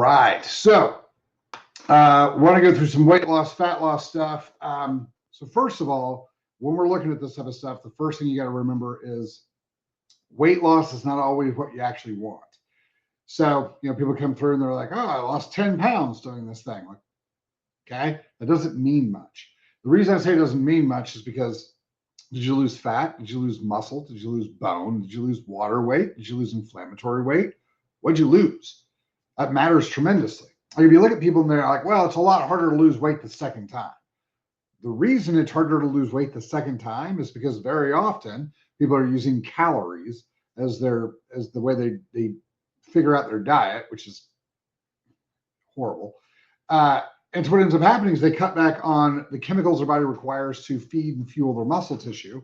right. So want to go through some weight loss, fat loss stuff. So first of all, when we're looking at this type of stuff, the first thing you got to remember is weight loss is not always what you actually want. So, people come through and they're like, oh, I lost 10 pounds doing this thing. Like, okay, that doesn't mean much. The reason I say it doesn't mean much is because did you lose fat? Did you lose muscle? Did you lose bone? Did you lose water weight? Did you lose inflammatory weight? What'd you lose? That matters tremendously. Like if you look at people and they're like, well, it's a lot harder to lose weight the second time. The reason it's harder to lose weight the second time is because very often people are using calories as the way they figure out their diet, which is horrible. And so what ends up happening is they cut back on the chemicals their body requires to feed and fuel their muscle tissue.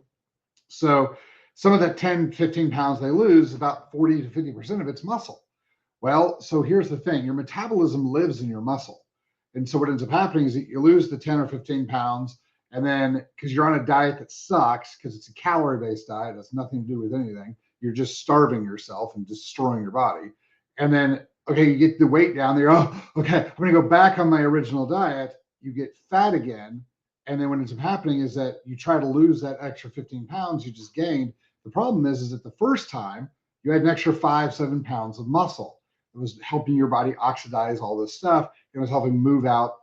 So some of that 10, 15 pounds they lose, about 40 to 50% of it's muscle. Well, so here's the thing. Your metabolism lives in your muscle. And so what ends up happening is that you lose the 10 or 15 pounds, and then because you're on a diet that sucks, because it's a calorie-based diet, it has nothing to do with anything. You're just starving yourself and destroying your body. And then, okay, you get the weight down there. Oh, okay, I'm going to go back on my original diet. You get fat again. And then what ends up happening is that you try to lose that extra 15 pounds you just gained. The problem is that the first time you had an extra 5-7 pounds of muscle. It was helping your body oxidize all this stuff. It was helping move out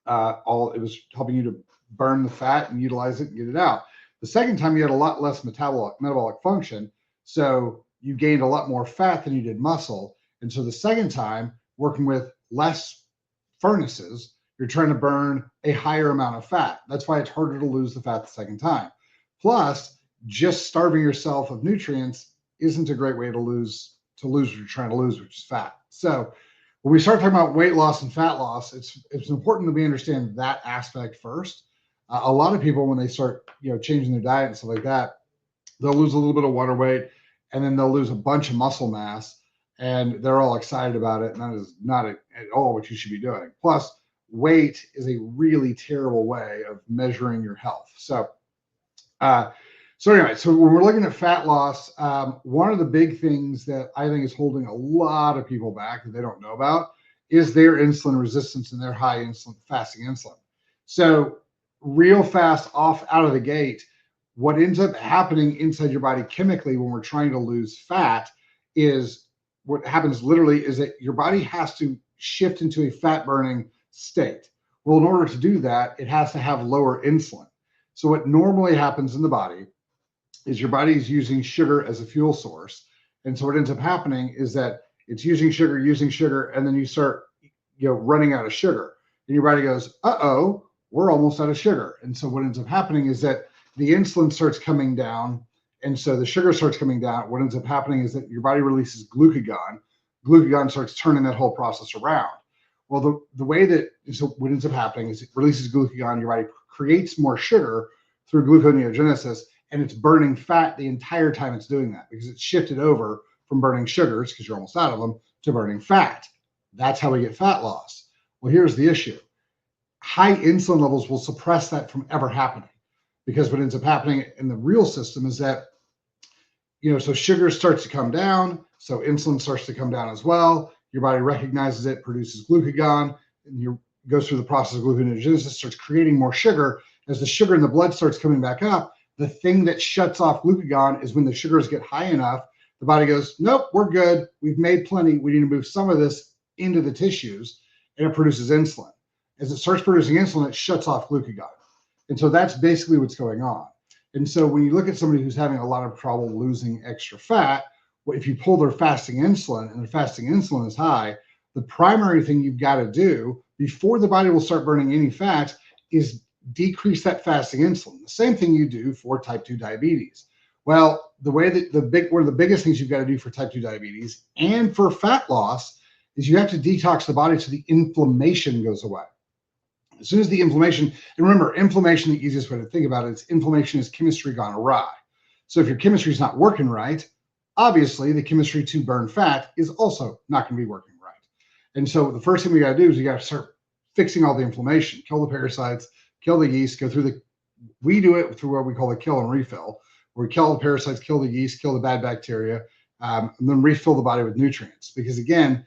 it was helping you to burn the fat and utilize it and get it out. The second time you had a lot less metabolic function. So you gained a lot more fat than you did muscle. And so the second time, working with less furnaces, you're trying to burn a higher amount of fat. That's why it's harder to lose the fat the second time. Plus, just starving yourself of nutrients isn't a great way to lose what you're trying to lose, which is fat. So when we start talking about weight loss and fat loss, it's important that we understand that aspect first. A lot of people, when they start changing their diet and stuff like that, they'll lose a little bit of water weight, and then they'll lose a bunch of muscle mass, and they're all excited about it. And that is not at all what you should be doing. Plus, weight is a really terrible way of measuring your health. So anyway, so when we're looking at fat loss, one of the big things that I think is holding a lot of people back that they don't know about is their insulin resistance and their high fasting insulin. So real fast out of the gate, what ends up happening inside your body chemically when we're trying to lose fat is what happens literally is that your body has to shift into a fat burning state. Well, in order to do that, it has to have lower insulin. So what normally happens in the body is your body is using sugar as a fuel source. And so what ends up happening is that it's using sugar, and then you start running out of sugar. And your body goes, uh-oh, we're almost out of sugar. And so what ends up happening is that the insulin starts coming down, and so the sugar starts coming down. What ends up happening is that your body releases glucagon. Glucagon starts turning that whole process around. Well, so what ends up happening is it releases glucagon, your body creates more sugar through gluconeogenesis, and it's burning fat the entire time it's doing that because it's shifted over from burning sugars, because you're almost out of them, to burning fat. That's how we get fat loss. Well, here's the issue. High insulin levels will suppress that from ever happening, because what ends up happening in the real system is that, so sugar starts to come down, so insulin starts to come down as well. Your body recognizes it, produces glucagon, and goes through the process of gluconeogenesis, starts creating more sugar. As the sugar in the blood starts coming back up, the thing that shuts off glucagon is when the sugars get high enough, the body goes, nope, we're good. We've made plenty. We need to move some of this into the tissues, and it produces insulin. As it starts producing insulin, it shuts off glucagon. And so that's basically what's going on. And so when you look at somebody who's having a lot of trouble losing extra fat, if you pull their fasting insulin and their fasting insulin is high, the primary thing you've got to do before the body will start burning any fat is decrease that fasting insulin. The same thing you do for type 2 diabetes. Well, one of the biggest things you've got to do for type 2 diabetes and for fat loss is you have to detox the body so the inflammation goes away. As soon as the inflammation, and remember, inflammation, the easiest way to think about it is inflammation is chemistry gone awry. So if your chemistry is not working right, obviously the chemistry to burn fat is also not going to be working right. And so the first thing we got to do is you got to start fixing all the inflammation, kill the parasites, kill the yeast, we do it through what we call the kill and refill, where we kill the parasites, kill the yeast, kill the bad bacteria, and then refill the body with nutrients. Because again,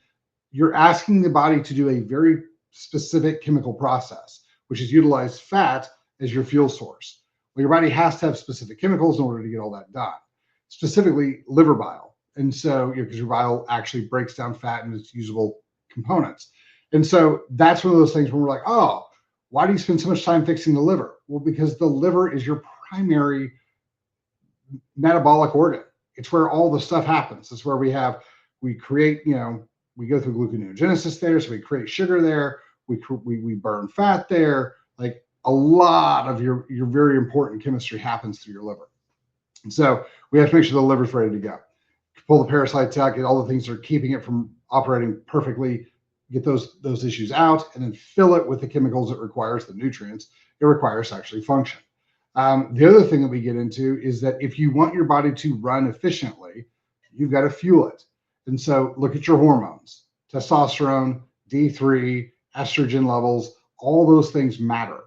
you're asking the body to do a very specific chemical process, which is utilize fat as your fuel source. Well, your body has to have specific chemicals in order to get all that done, specifically liver bile. And so, because your bile actually breaks down fat into its usable components. And so that's one of those things where we're like, oh, why do you spend so much time fixing the liver? Well, because the liver is your primary metabolic organ. It's where all the stuff happens. It's where we create, we go through gluconeogenesis there. So we create sugar there. We burn fat there. Like a lot of your very important chemistry happens through your liver. And so we have to make sure the liver's ready to go. Pull the parasites out, get all the things that are keeping it from operating perfectly, get those issues out, and then fill it with the chemicals it requires, the nutrients it requires to actually function. The other thing that we get into is that if you want your body to run efficiently, you've got to fuel it. And so look at your hormones, testosterone, D3, estrogen levels, all those things matter.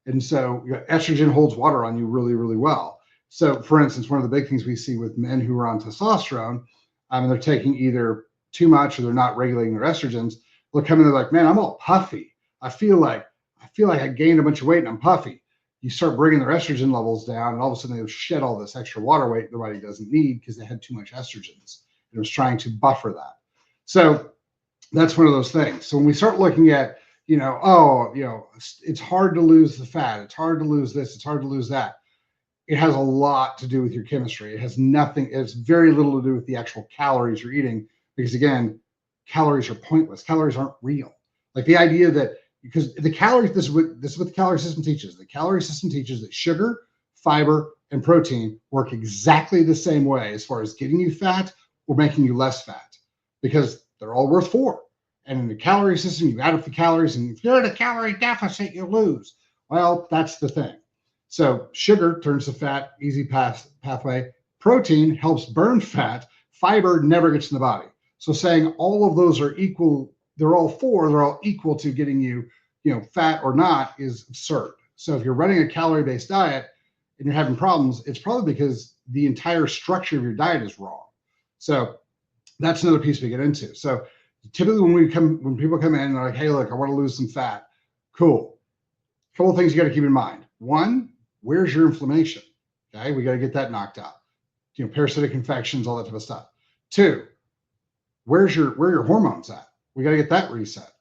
And so estrogen holds water on you really, really well. So for instance, one of the big things we see with men who are on testosterone, and they're taking either too much or they're not regulating their estrogens, they'll come in, they're like, man, I'm all puffy. I feel like I gained a bunch of weight and I'm puffy. You start bringing their estrogen levels down, and all of a sudden they shed all this extra water weight their body doesn't need because they had too much estrogens. It was trying to buffer that. So that's one of those things. So when we start looking at, it's hard to lose the fat, it's hard to lose this, it's hard to lose that. It has a lot to do with your chemistry. It has very little to do with the actual calories you're eating, because again, calories are pointless. Calories aren't real. Like the idea that, because the calories, this is what the calorie system teaches. The calorie system teaches that sugar, fiber, and protein work exactly the same way as far as getting you fat or making you less fat, because they're all worth 4. And in the calorie system, you add up the calories, and if you're in a calorie deficit, you lose. Well, that's the thing. So sugar turns to fat, easy pathway. Protein helps burn fat. Fiber never gets in the body. So saying all of those are equal, they're all equal to getting you, fat or not, is absurd. So if you're running a calorie-based diet and you're having problems, it's probably because the entire structure of your diet is wrong. So that's another piece we get into. So typically when people come in and they're like, hey, look, I want to lose some fat. Cool. A couple of things you got to keep in mind. One, where's your inflammation? Okay, we got to get that knocked out. Parasitic infections, all that type of stuff. 2, where your hormones at? We got to get that reset.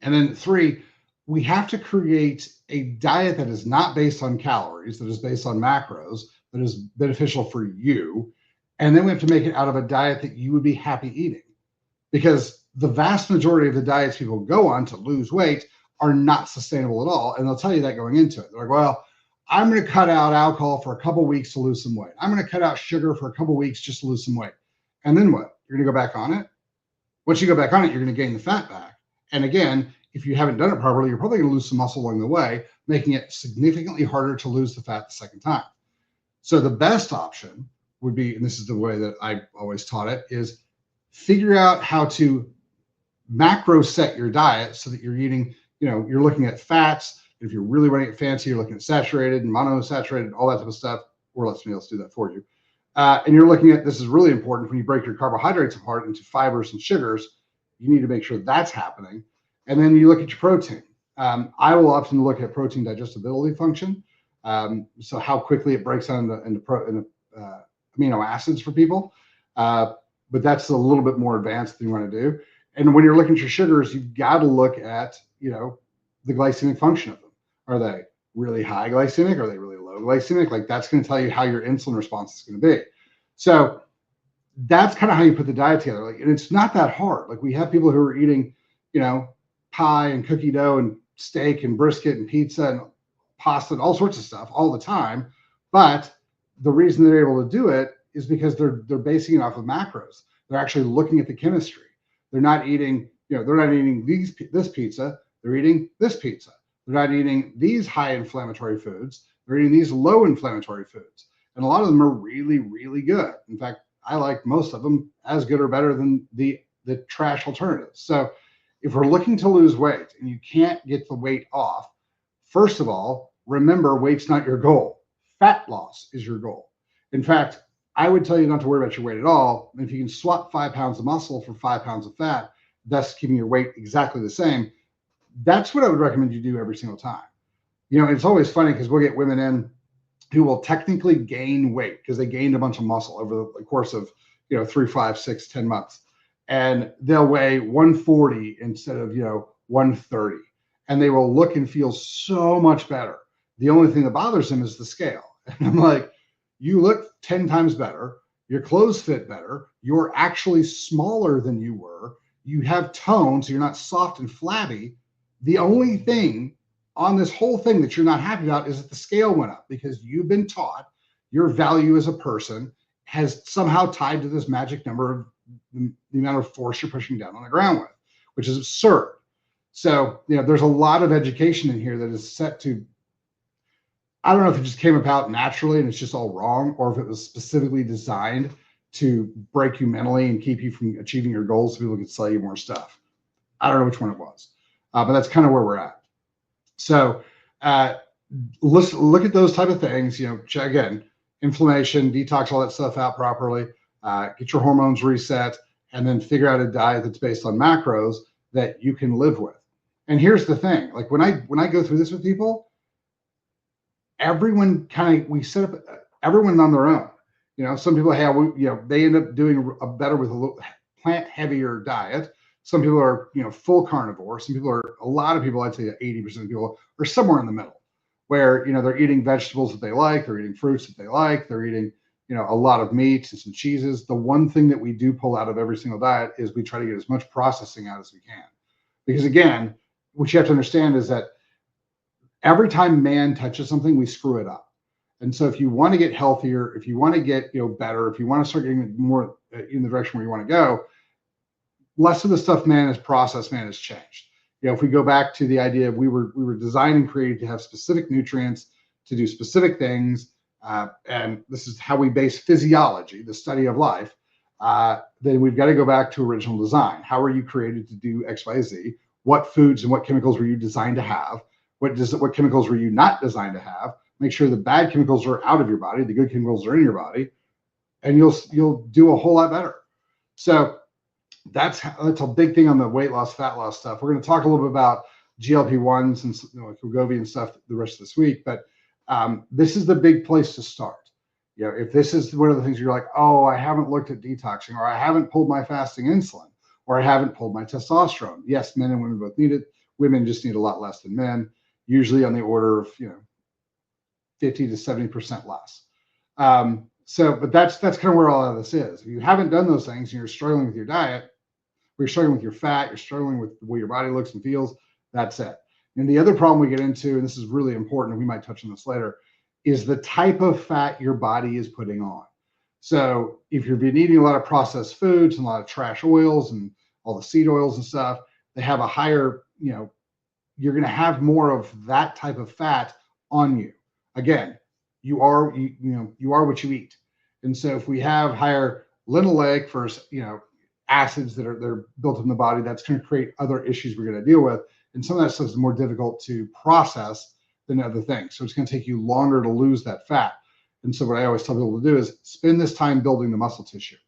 And then 3, we have to create a diet that is not based on calories, that is based on macros, that is beneficial for you. And then we have to make it out of a diet that you would be happy eating, because the vast majority of the diets people go on to lose weight are not sustainable at all. And they'll tell you that going into it. They're like, well, I'm going to cut out alcohol for a couple of weeks to lose some weight. I'm going to cut out sugar for a couple of weeks just to lose some weight. And then what? You're going to go back on it? Once you go back on it, you're going to gain the fat back. And again, if you haven't done it properly, you're probably going to lose some muscle along the way, making it significantly harder to lose the fat the second time. So the best option would be, and this is the way that I always taught it, is figure out how to macro set your diet so that you're eating, you're looking at fats. If you're really running it fancy, you're looking at saturated and monosaturated, all that type of stuff, or let somebody else do that for you. And you're looking at, this is really important, when you break your carbohydrates apart into fibers and sugars, you need to make sure that's happening. And then you look at your protein. I will often look at protein digestibility function. So how quickly it breaks down into amino acids for people. But that's a little bit more advanced than you want to do. And when you're looking at your sugars, you've got to look at, the glycemic function of them. Are they really high glycemic? Are they really low glycemic? Like that's going to tell you how your insulin response is going to be. So that's kind of how you put the diet together. Like, and it's not that hard. Like we have people who are eating, pie and cookie dough and steak and brisket and pizza and pasta and all sorts of stuff all the time. But the reason they're able to do it is because they're basing it off of macros. They're actually looking at the chemistry. They're not eating, they're not eating this pizza. They're eating this pizza. They're not eating these high inflammatory foods. They're eating these low inflammatory foods. And a lot of them are really, really good. In fact, I like most of them as good or better than the trash alternatives. So if we're looking to lose weight and you can't get the weight off, first of all, remember, weight's not your goal. Fat loss is your goal. In fact, I would tell you not to worry about your weight at all. If you can swap 5 pounds of muscle for 5 pounds of fat, thus keeping your weight exactly the same. That's what I would recommend you do every single time. It's always funny because we'll get women in who will technically gain weight because they gained a bunch of muscle over the course of 3, 5, 6, 10 months, and they'll weigh 140 instead of 130, and they will look and feel so much better. The only thing that bothers them is the scale. And I'm like, you look 10 times better, your clothes fit better, you're actually smaller than you were, you have tone, so you're not soft and flabby. The only thing on this whole thing that you're not happy about is that the scale went up because you've been taught your value as a person has somehow tied to this magic number of the amount of force you're pushing down on the ground with, which is absurd. So, there's a lot of education in here that is set to, I don't know if it just came about naturally and it's just all wrong, or if it was specifically designed to break you mentally and keep you from achieving your goals so people could sell you more stuff. I don't know which one it was, but that's kind of where we're at. So look at those type of things, check again, inflammation, detox all that stuff out properly, get your hormones reset, and then figure out a diet that's based on macros that you can live with. And here's the thing, like when I go through this with people, everyone we set up everyone on their own. Some people have, they end up doing better with a little plant heavier diet. Some people are, full carnivore. A lot of people, I'd say 80% of people are somewhere in the middle where, they're eating vegetables that they like, they're eating fruits that they like, they're eating, a lot of meats and some cheeses. The one thing that we do pull out of every single diet is we try to get as much processing out as we can. Because again, what you have to understand is that every time man touches something, we screw it up. And so if you want to get healthier, if you want to get, better, if you want to start getting more in the direction where you want to go, less of the stuff man has processed, man has changed. If we go back to the idea of we were designed and created to have specific nutrients, to do specific things, and this is how we base physiology, the study of life, then we've got to go back to original design. How are you created to do X, Y, Z? What foods and what chemicals were you designed to have? What chemicals were you not designed to have? Make sure the bad chemicals are out of your body, the good chemicals are in your body, and you'll do a whole lot better. So that's a big thing on the weight loss, fat loss stuff. We're going to talk a little bit about GLP-1s and Wegovy and stuff the rest of this week, but this is the big place to start. If this is one of the things you're like, oh, I haven't looked at detoxing, or I haven't pulled my fasting insulin, or I haven't pulled my testosterone. Yes, men and women both need it. Women just need a lot less than men, usually on the order of 50 to 70% less. But that's kind of where all of this is. If you haven't done those things and you're struggling with your diet, or you're struggling with your fat, you're struggling with the way your body looks and feels, that's it. And the other problem we get into, and this is really important, and we might touch on this later, is the type of fat your body is putting on. So if you've been eating a lot of processed foods and a lot of trash oils and all the seed oils and stuff, they have a higher, you're going to have more of that type of fat on you. Again, you are what you eat. And so if we have higher linoleic versus, acids that are built in the body, that's going to create other issues we're going to deal with. And some of that stuff is more difficult to process than other things. So it's going to take you longer to lose that fat. And so what I always tell people to do is spend this time building the muscle tissue,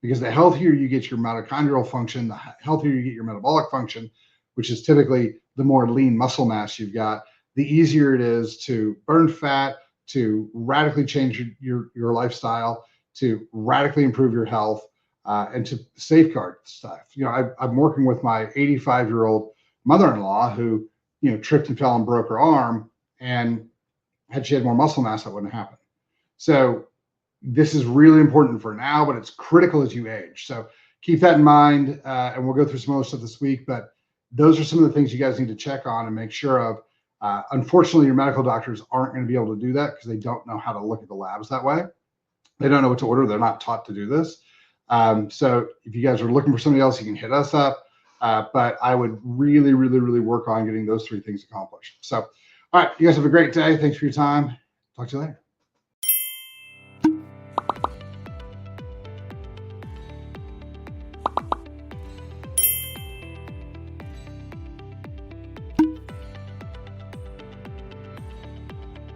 because the healthier you get your mitochondrial function, the healthier you get your metabolic function, which is typically the more lean muscle mass you've got, the easier it is to burn fat, to radically change your lifestyle, to radically improve your health, and to safeguard stuff. I'm working with my 85-year-old mother-in-law who, tripped and fell and broke her arm, and had she had more muscle mass, that wouldn't happen. So this is really important for now, but it's critical as you age. So keep that in mind, and we'll go through some other stuff this week, but those are some of the things you guys need to check on and make sure of. Unfortunately, your medical doctors aren't going to be able to do that because they don't know how to look at the labs that way. They don't know what to order. They're not taught to do this. So if you guys are looking for somebody else, you can hit us up. But I would really, really, really work on getting those 3 things accomplished. So, all right, you guys have a great day. Thanks for your time. Talk to you later.